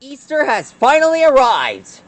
Easter has finally arrived!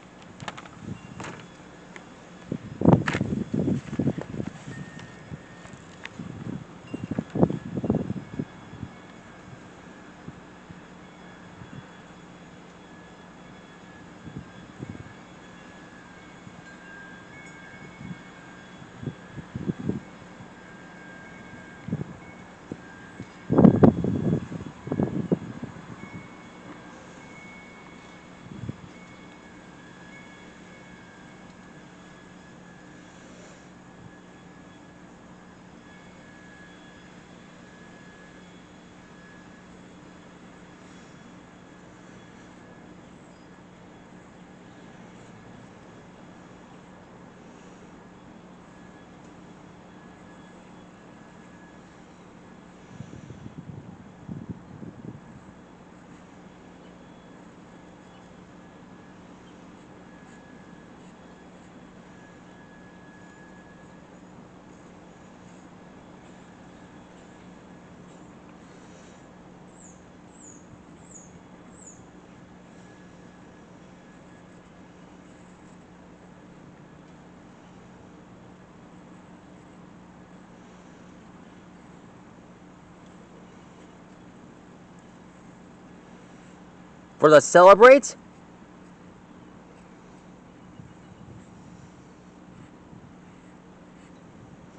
For the celebrate,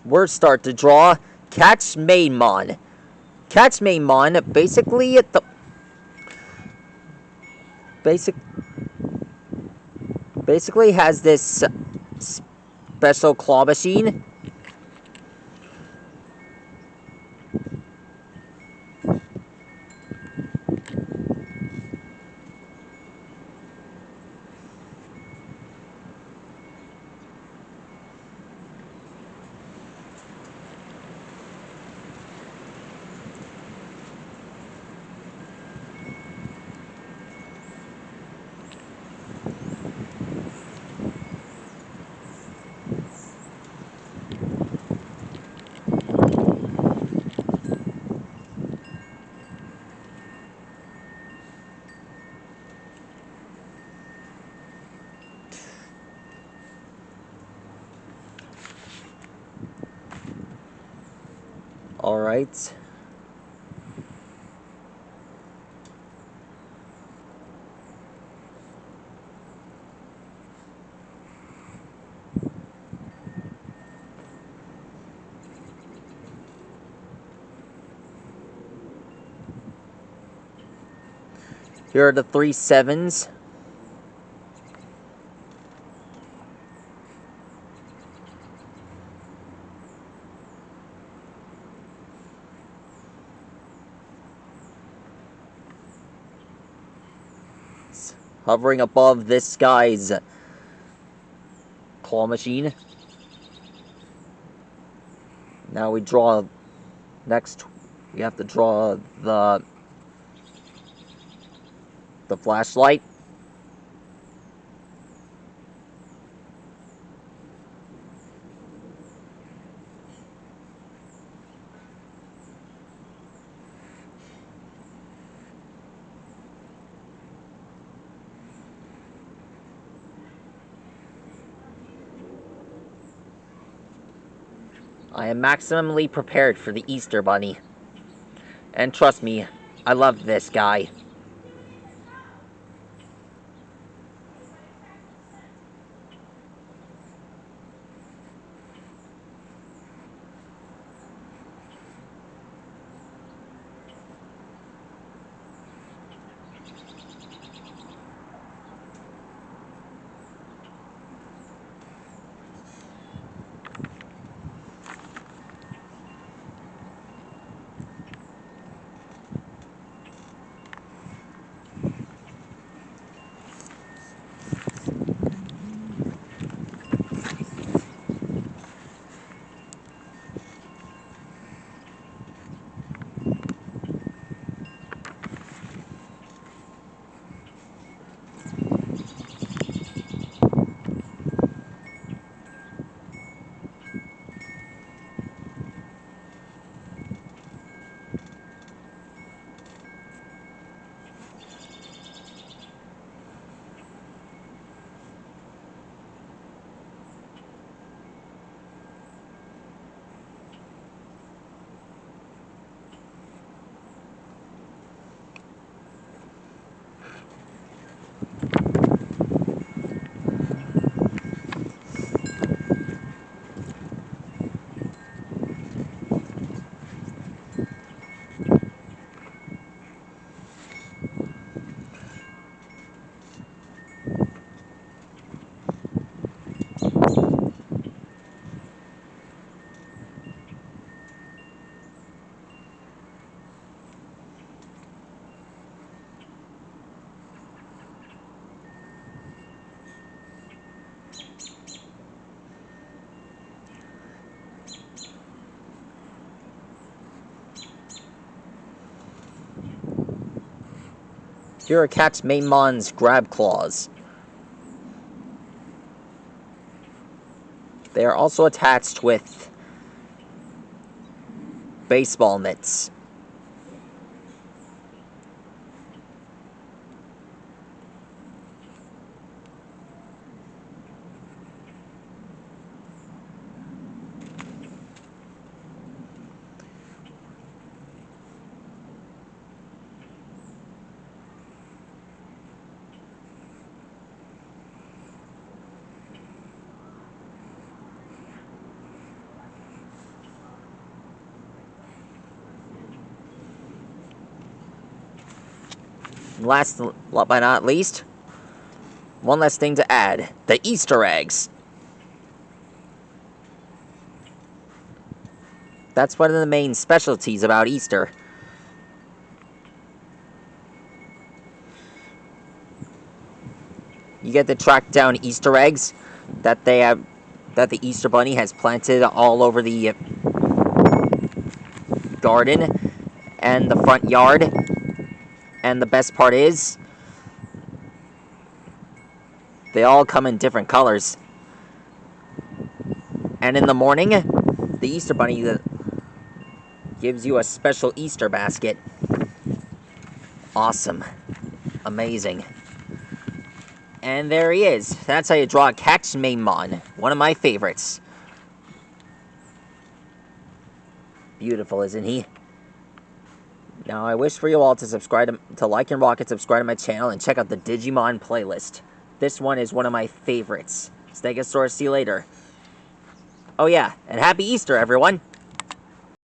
we're start to draw catchmamemon. Catchmamemon basic basically has this special claw machine. Alright. Here are the 3 sevens. Hovering above this guy's claw machine. Now we draw. Next, we have to draw the flashlight. I am maximally prepared for the Easter Bunny. And trust me, I love this guy. Here are catchmamemon's grab claws. They are also attached with baseball mitts. Last but not least, one last thing to add, the Easter eggs. That's one of the main specialties about Easter. You get to track down Easter eggs that the Easter Bunny has planted all over the garden and the front yard. And the best part is, they all come in different colors. And in the morning, the Easter Bunny gives you a special Easter basket. Awesome. Amazing. And there he is. That's how you draw a catchmamemon. One of my favorites. Beautiful, isn't he? Now, I wish for you all to subscribe to like and rock and subscribe to my channel and check out the Digimon playlist. This one is one of my favorites. Stegosaurus, see you later. Oh yeah, and happy Easter, everyone!